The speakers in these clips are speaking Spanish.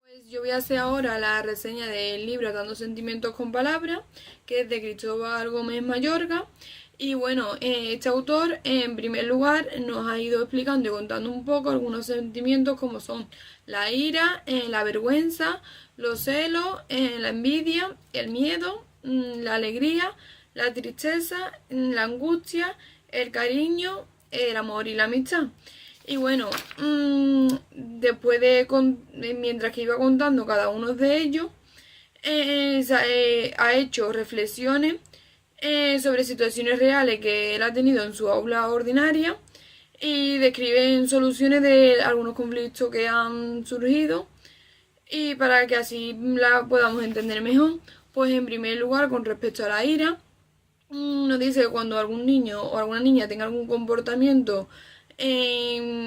Pues yo voy a hacer ahora la reseña del libro Dando sentimientos con palabras, que es de Cristóbal Gómez Mayorga. Y bueno, este autor en primer lugar nos ha ido explicando y contando un poco algunos sentimientos como son la ira, la vergüenza, los celos, la envidia, el miedo, la alegría, la tristeza, la angustia, el cariño, el amor y la amistad. Y bueno, mientras que iba contando cada uno de ellos, ha hecho reflexiones sobre situaciones reales que él ha tenido en su aula ordinaria y describe soluciones de algunos conflictos que han surgido y para que así la podamos entender mejor. Pues en primer lugar, con respecto a la ira, nos dice que cuando algún niño o alguna niña tenga algún comportamiento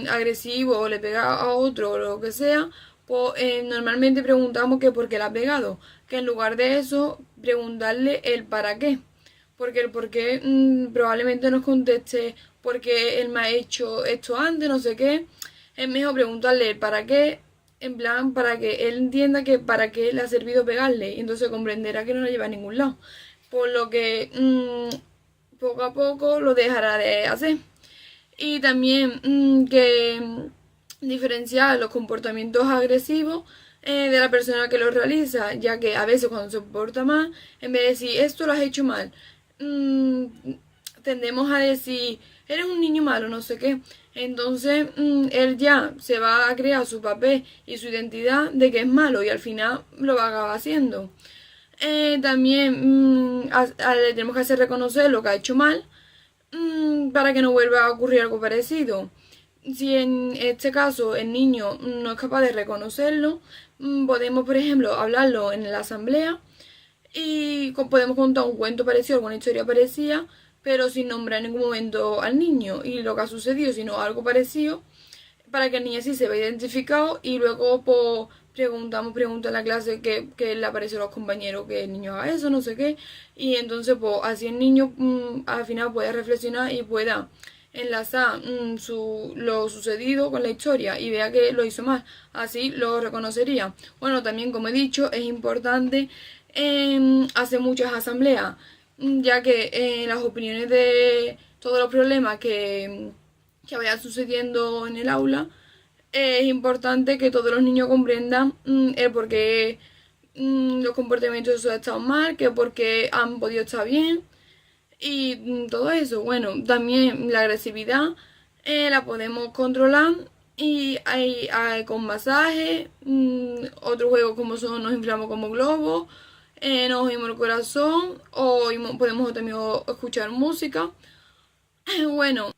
agresivo o le pega a otro o lo que sea, pues normalmente preguntamos que por qué le ha pegado, que en lugar de eso preguntarle el para qué, porque el por qué probablemente nos conteste porque él me ha hecho esto antes, no sé qué. Es mejor preguntarle el para qué, en plan para que él entienda que para qué le ha servido pegarle y entonces comprenderá que no lo lleva a ningún lado, por lo que poco a poco lo dejará de hacer. Y también diferenciar los comportamientos agresivos de la persona que los realiza, ya que a veces cuando se porta mal, en vez de decir esto lo has hecho mal, mmm, tendemos a decir eres un niño malo, no sé qué. Entonces él ya se va a crear su papel y su identidad de que es malo y al final lo va a acabar haciendo. También le tenemos que hacer reconocer lo que ha hecho mal para que no vuelva a ocurrir algo parecido. Si en este caso el niño no es capaz de reconocerlo, podemos, por ejemplo, hablarlo en la asamblea y podemos contar un cuento parecido, alguna historia parecida, pero sin nombrar en ningún momento al niño y lo que ha sucedido, sino algo parecido, para que el niño sí se vea identificado y luego pues, pregunta en la clase que le aparece a los compañeros que el niño haga eso, no sé qué, y entonces pues así el niño al final puede reflexionar y pueda enlazar lo sucedido con la historia y vea que lo hizo mal, así lo reconocería. Bueno, también como he dicho, es importante hacer muchas asambleas, ya que las opiniones de todos los problemas que vaya sucediendo en el aula, es importante que todos los niños comprendan el por qué los comportamientos de esos están mal, que por qué han podido estar bien y todo eso. Bueno, también la agresividad la podemos controlar y con masaje, otros juegos como son nos inflamos como globos, nos oímos el corazón o podemos también escuchar música. Bueno,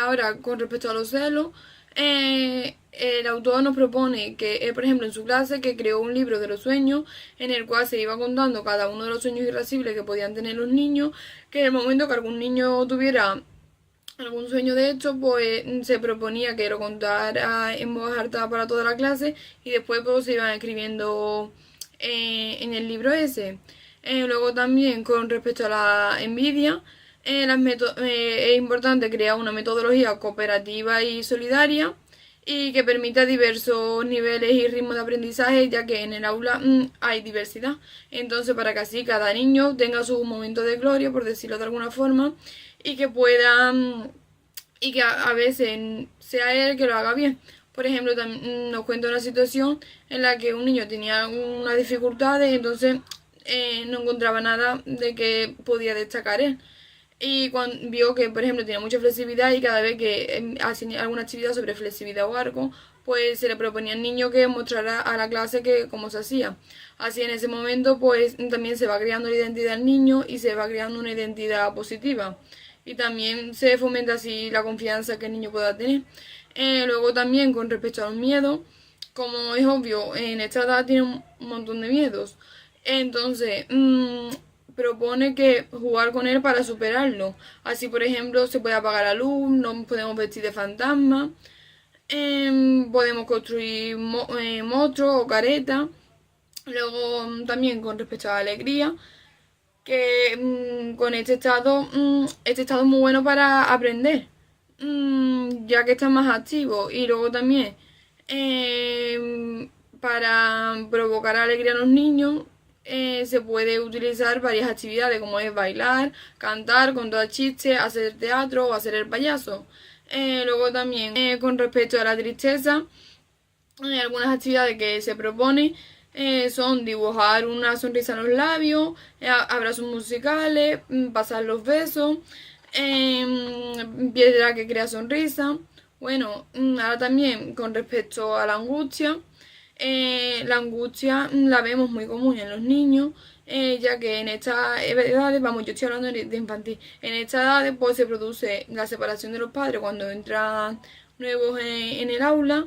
ahora, con respecto a los celos, el autor nos propone que él, por ejemplo, en su clase, que creó un libro de los sueños, en el cual se iba contando cada uno de los sueños irascibles que podían tener los niños, que en el momento que algún niño tuviera algún sueño de hecho, pues se proponía que lo contara en voz alta para toda la clase y después pues, se iban escribiendo en el libro ese. Luego también con respecto a la envidia, es importante crear una metodología cooperativa y solidaria y que permita diversos niveles y ritmos de aprendizaje, ya que en el aula hay diversidad. Entonces, para que así cada niño tenga su momento de gloria, por decirlo de alguna forma, y que pueda, y que a veces sea él que lo haga bien. Por ejemplo, nos cuenta una situación en la que un niño tenía unas dificultades, entonces no encontraba nada de que podía destacar él. Y cuando vio que, por ejemplo, tenía mucha flexibilidad y cada vez que hacía alguna actividad sobre flexibilidad o algo, pues se le proponía al niño que mostrara a la clase que cómo se hacía. Así en ese momento, pues también se va creando la identidad del niño y se va creando una identidad positiva. Y también se fomenta así la confianza que el niño pueda tener. Luego también con respecto a los miedos, como es obvio, en esta edad tiene un montón de miedos. Entonces, propone que jugar con él para superarlo. Así, por ejemplo, se puede apagar la luz, nos podemos vestir de fantasma, podemos construir monstruos o caretas. Luego, también con respecto a la alegría, que con este estado es muy bueno para aprender, ya que está más activo. Y luego también para provocar alegría a los niños, se puede utilizar varias actividades como es bailar, cantar, contar chistes, hacer teatro o hacer el payaso. Luego también con respecto a la tristeza, algunas actividades que se proponen son dibujar una sonrisa en los labios, abrazos musicales, pasar los besos, piedra que crea sonrisa. Bueno, ahora también con respecto a la angustia la vemos muy común en los niños, ya que en estas edades, vamos, yo estoy hablando de infantil, en estas edades pues se produce la separación de los padres cuando entran nuevos en el aula.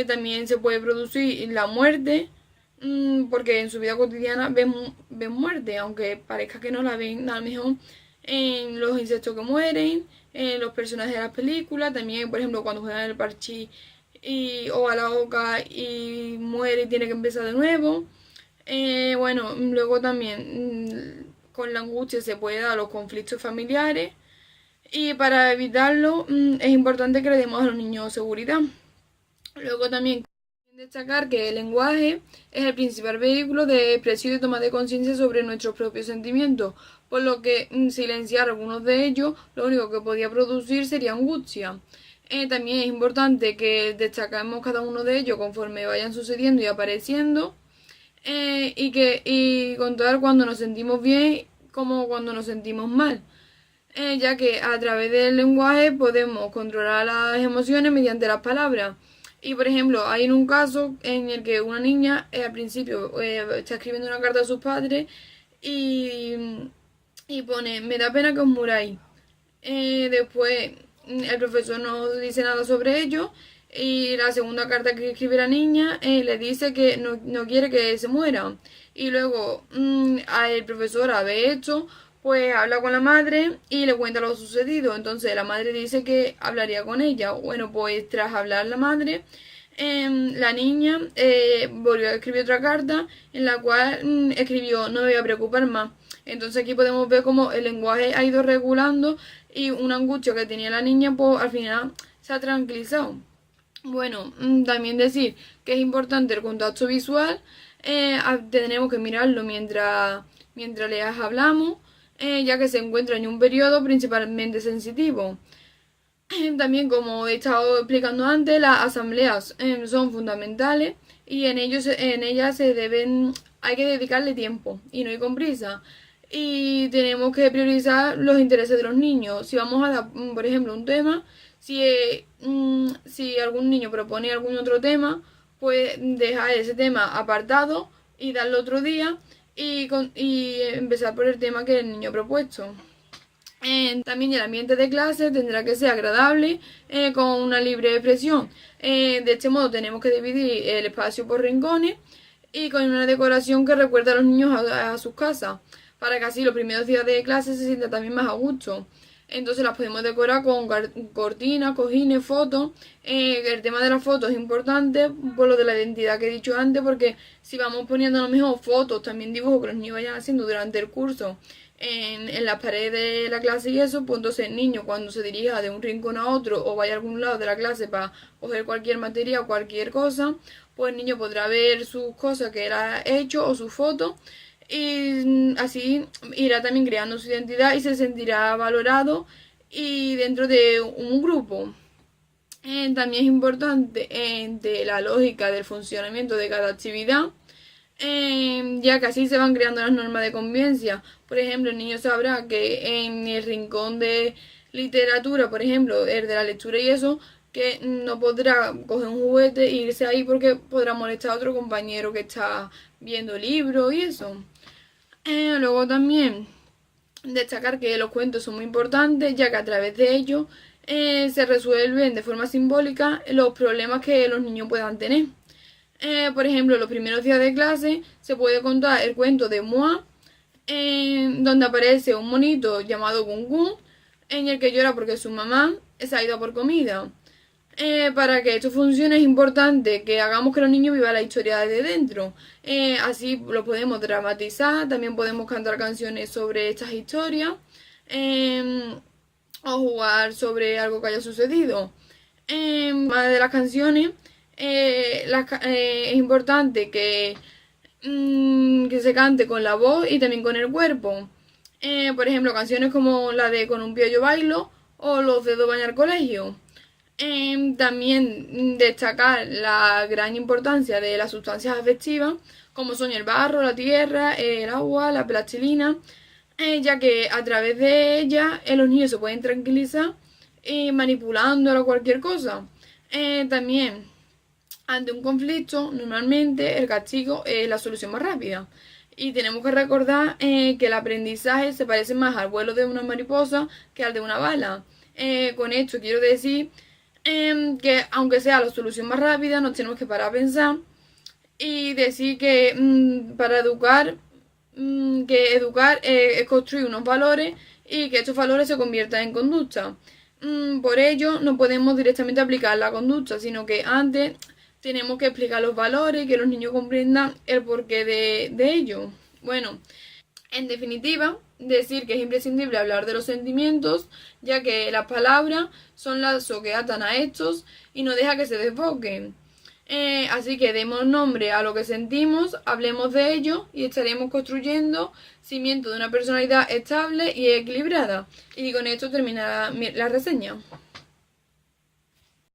También se puede producir la muerte, porque en su vida cotidiana ven muerte, aunque parezca que no la ven, a lo mejor en los insectos que mueren, en los personajes de las películas, también por ejemplo cuando juegan el parchís o a la oca y muere y tiene que empezar de nuevo. Bueno, luego también con la angustia se puede dar los conflictos familiares, y para evitarlo es importante que le demos a los niños seguridad. Luego también destacar que el lenguaje es el principal vehículo de expresión y toma de conciencia sobre nuestros propios sentimientos, por lo que silenciar algunos de ellos lo único que podía producir sería angustia. También es importante que destacamos cada uno de ellos conforme vayan sucediendo y apareciendo, y contar cuando nos sentimos bien como cuando nos sentimos mal, ya que a través del lenguaje podemos controlar las emociones mediante las palabras. Y por ejemplo, hay en un caso en el que una niña al principio está escribiendo una carta a sus padres y, y pone, me da pena que os muráis. Después el profesor no dice nada sobre ello, y la segunda carta que escribe la niña le dice que no quiere que se muera. Y luego el profesor a ver esto, pues habla con la madre y le cuenta lo sucedido. Entonces la madre dice que hablaría con ella. Bueno, pues tras hablar la madre, la niña volvió a escribir otra carta en la cual escribió, no me voy a preocupar más. Entonces aquí podemos ver cómo el lenguaje ha ido regulando, y una angustia que tenía la niña pues al final se ha tranquilizado. Bueno, también decir que es importante el contacto visual, tenemos que mirarlo mientras les hablamos, ya que se encuentra en un periodo principalmente sensitivo. También, como he estado explicando antes, las asambleas son fundamentales, y en ellas hay que dedicarle tiempo y no ir con prisa. Y tenemos que priorizar los intereses de los niños. Si vamos a dar, por ejemplo, un tema, si algún niño propone algún otro tema, pues dejar ese tema apartado y darlo otro día, y empezar por el tema que el niño ha propuesto. También el ambiente de clase tendrá que ser agradable, con una libre expresión. De este modo tenemos que dividir el espacio por rincones y con una decoración que recuerde a los niños a sus casas, para que así los primeros días de clase se sientan también más a gusto. Entonces las podemos decorar con cortinas, cojines, fotos. El tema de las fotos es importante por lo de la identidad que he dicho antes, porque si vamos poniendo a lo mejor fotos, también dibujos que los niños vayan haciendo durante el curso en las paredes de la clase y eso, pues entonces el niño cuando se dirija de un rincón a otro o vaya a algún lado de la clase para coger cualquier materia o cualquier cosa, pues el niño podrá ver sus cosas que él ha hecho o sus fotos, y así irá también creando su identidad y se sentirá valorado y dentro de un grupo. También es importante de la lógica del funcionamiento de cada actividad, ya que así se van creando las normas de convivencia. Por ejemplo, el niño sabrá que en el rincón de literatura, por ejemplo, el de la lectura y eso, que no podrá coger un juguete e irse ahí porque podrá molestar a otro compañero que está viendo libros y eso. Luego también destacar que los cuentos son muy importantes, ya que a través de ellos se resuelven de forma simbólica los problemas que los niños puedan tener. Por ejemplo, los primeros días de clase se puede contar el cuento de Moa, donde aparece un monito llamado Gun Gun, en el que llora porque su mamá se ha ido por comida. Para que esto funcione es importante que hagamos que los niños vivan la historia desde dentro. Así lo podemos dramatizar, también podemos cantar canciones sobre estas historias, o jugar sobre algo que haya sucedido. Más de las canciones, Es importante que se cante con la voz y también con el cuerpo. Por ejemplo, canciones como la de Con un pío yo bailo o Los dedos bañar colegio. También destacar la gran importancia de las sustancias afectivas, como son el barro, la tierra, el agua, la plastilina, ya que a través de ellas los niños se pueden tranquilizar manipulándola o cualquier cosa. También, ante un conflicto, normalmente el castigo es la solución más rápida. Y tenemos que recordar que el aprendizaje se parece más al vuelo de una mariposa que al de una bala. Con esto quiero decir que aunque sea la solución más rápida, nos tenemos que parar a pensar y decir que para educar, que educar es construir unos valores y que estos valores se conviertan en conducta. Por ello, no podemos directamente aplicar la conducta, sino que antes tenemos que explicar los valores y que los niños comprendan el porqué de ello. Bueno, en definitiva, decir que es imprescindible hablar de los sentimientos, ya que las palabras son lazos que atan a estos y no deja que se desboquen. Así que demos nombre a lo que sentimos, hablemos de ello y estaremos construyendo cimiento de una personalidad estable y equilibrada. Y con esto termina la reseña.